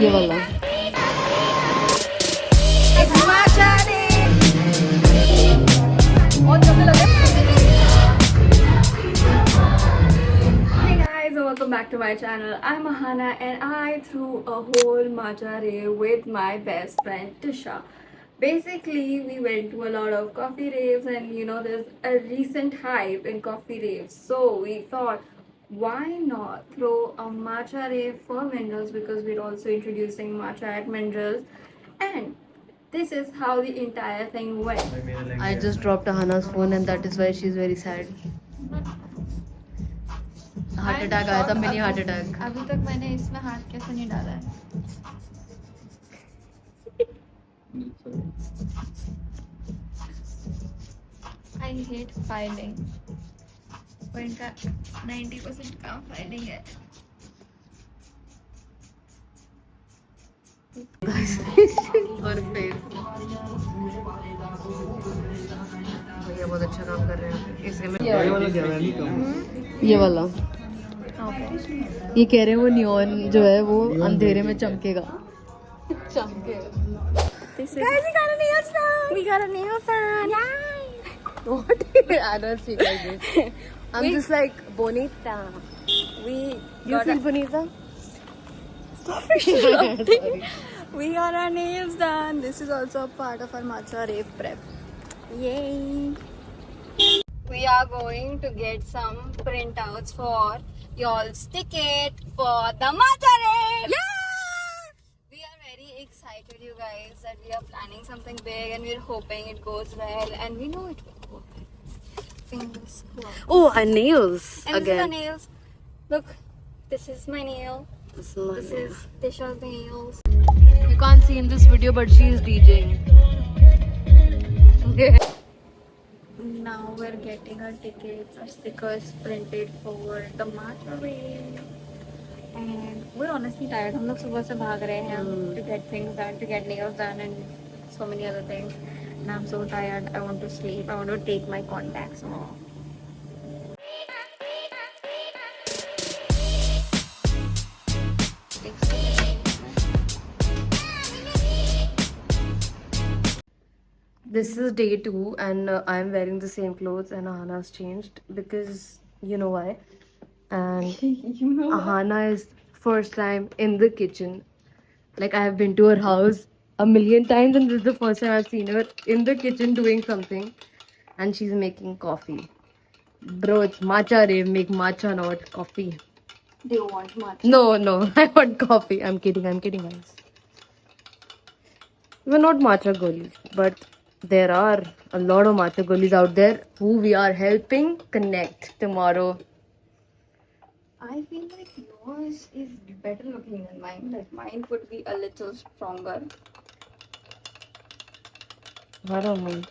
ये वाला Hey guys, and welcome back to my channel. I'm Ahana and I threw a whole matcha rave with my best friend Tisha. Basically, we went to a lot of coffee raves and there's a recent hype in coffee raves. So we thought, why not throw a matcha rave for minerals, because we're also introducing matcha at minerals. And this is how the entire thing went. I just dropped Ahana's phone and that is why she's very sad. Heart attack आया था, mini heart attack. अभी तक मैंने इसमें हाथ कैसे नहीं डाला है. I hate filing. और इनका 90% काम फाइलिंग है. और फिर भैया बहुत अच्छा काम कर रहे हैं. इसमें ये वाला ये कह रहे हैं वो नियॉन जो है वो अंधेरे में चमकेगा. Guys, we got a nail salon. We got a nail salon. Yay! What? I don't speak like this. I'm just like bonita. You feel bonita? Stop it. We got our nails done. This is also a part of our matcha rave prep. Yay! We are going to get some printouts for y'all's ticket for the matcha rave. Yeah! We are very excited, you guys, that we are planning something big and we're hoping it goes well, and we know it will go well. Fingers crossed. Oh, our nails And again. this is the nails. Look, this is my nail. This This is Tisha's nails. You can't see in this video, but she is DJing. Now we're getting our tickets, our stickers printed for the matcha rave. And we're honestly tired. हम लोग सुबह से भाग रहे हैं to get things done, to get nails done and so many other things. And I'm so tired. I want to sleep. I want to take my contacts off. This is day 2 and I'm wearing the same clothes and Ahana's changed because you know why. And You know Ahana is first time in the kitchen. Like I have been to her house a million times and this is the first time I've seen her in the kitchen doing something. And she's making coffee. Bro, it's matcha rave. Make matcha, not coffee. Do you want matcha? No, I want coffee. I'm kidding guys. We're not matcha goalies, but there are a lot of matcha goalies out there who we are helping connect tomorrow. I feel like yours is better looking than mine. Like mine would be a little stronger. I don't know.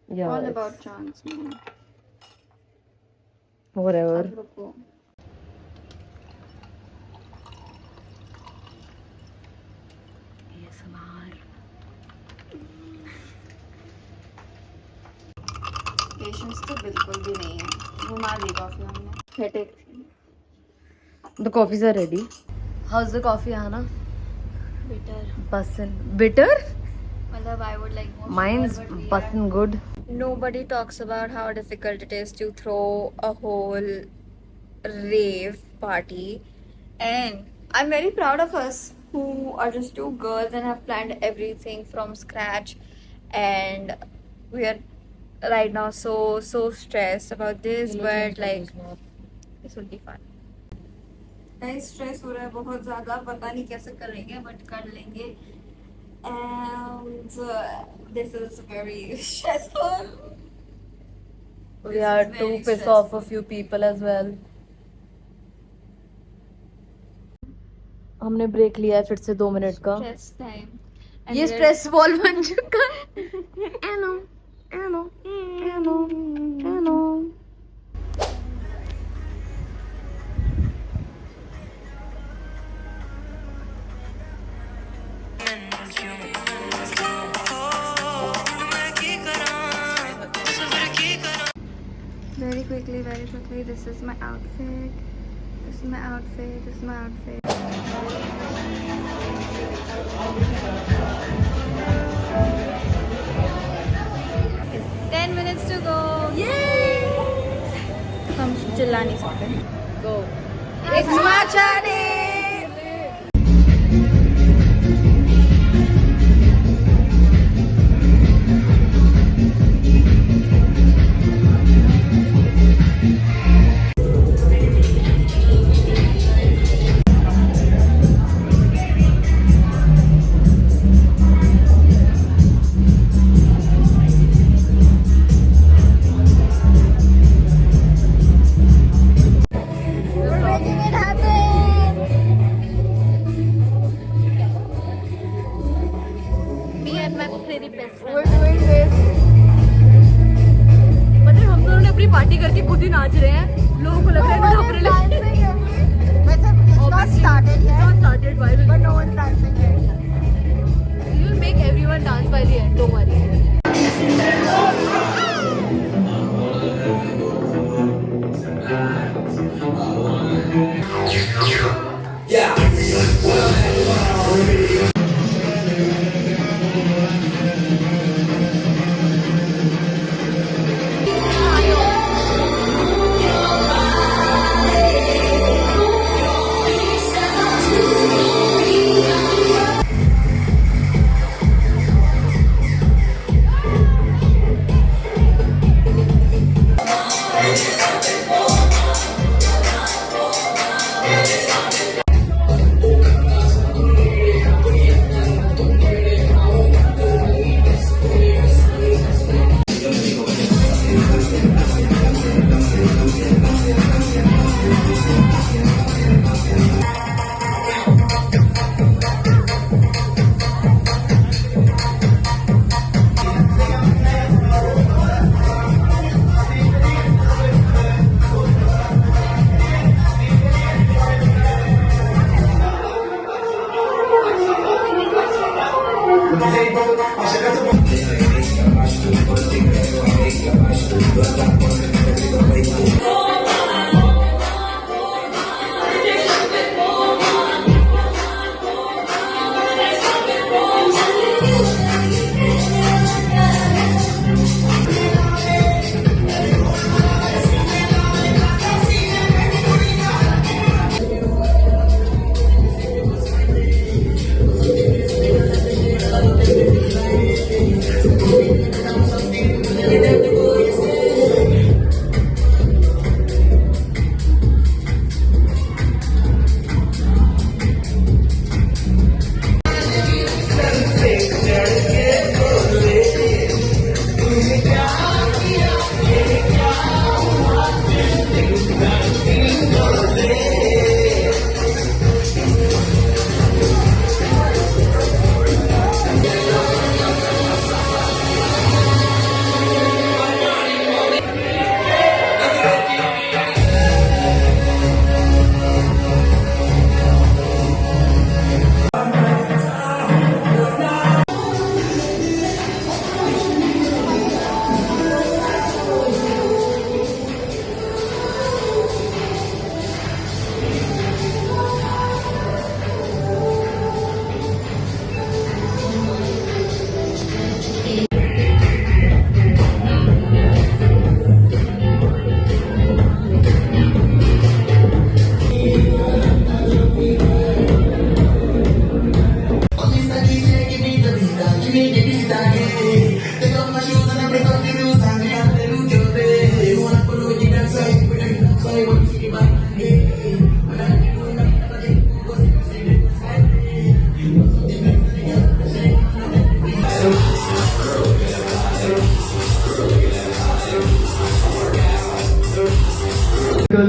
Yeah, All about chance, man. whatever. Apropos. Patience तो बिल्कुल भी नहीं है. घुमा दी coffee हमने. Headache. The coffees are ready. How's the coffee, Anna? Bitter. Bussin'. Bitter? मतलब I would like more. Mine's sugar, but we bussin' good. Nobody talks about how difficult it is to throw a whole rave party, and I'm very proud of us who are just two girls and have planned everything from scratch, and we are right now so stressed about this, but like this will be fun. Stress हो रहा है बहुत ज़्यादा, पता नहीं कैसे करेंगे but कर लेंगे. And this is very stressful. We had to piss off a few people as well. हमने ब्रेक लिया है फिर से 2 मिनट का. Stress time. ये स्ट्रेस बॉल बन चुका है. Ano. Very quickly, this is my outfit. This is my outfit. 10 minutes to go. Yay! हम चिल्ला नहीं सकते. Go. It's matcha day. We're making it happen. Me and my pretty best friend. We're doing this. मतलब हम दोनों ने अपनी party करके खुद ही नाच रहे हैं. लोगों को लग रहा है कि हम It's not started yet, started by but no one's dancing yet. You'll make everyone dance by the end. Don't worry.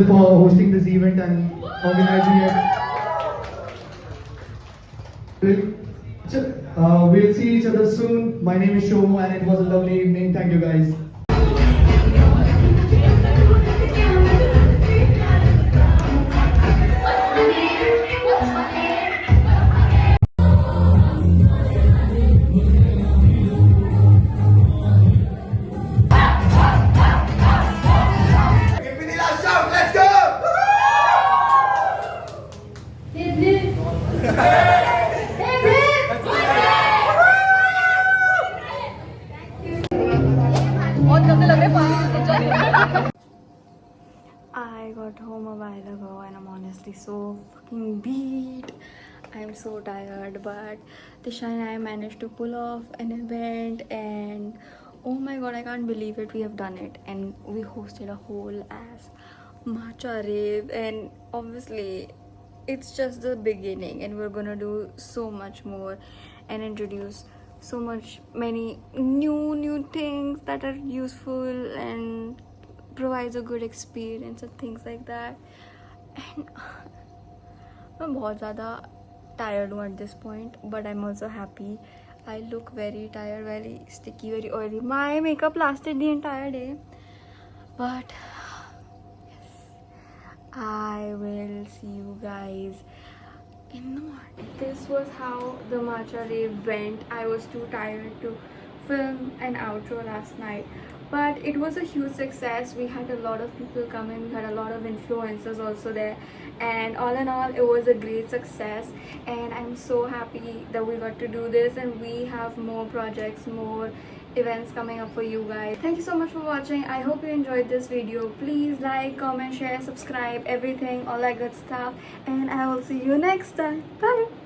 For hosting this event and organizing it. We'll see each other soon. My name is Shomo and it was a lovely evening. Thank you guys. Let's go! honestly so fucking beat. I'm so tired, but Tisha and I managed to pull off an event, and oh my god, I can't believe it. We have done it, and we hosted a whole ass matcha rave, and obviously it's just the beginning, and we're gonna do so much more and introduce so much many new things that are useful and provides a good experience and things like that. And मैं बहुत ज़्यादा tired हूँ at this point, but I'm also happy. I look very tired, very sticky, very oily. My makeup lasted the entire day, but I will see you guys in the morning. This was how the matcha rave went. I was too tired to film an outro last night, but it was a huge success. We had a lot of people coming, we had a lot of influencers also there, and all in all it was a great success, and I'm so happy that we got to do this, and we have more projects, more events coming up for you guys. Thank you so much for watching. I hope you enjoyed this video. Please like, comment, share, subscribe, everything, all that good stuff, and I will see you next time. Bye.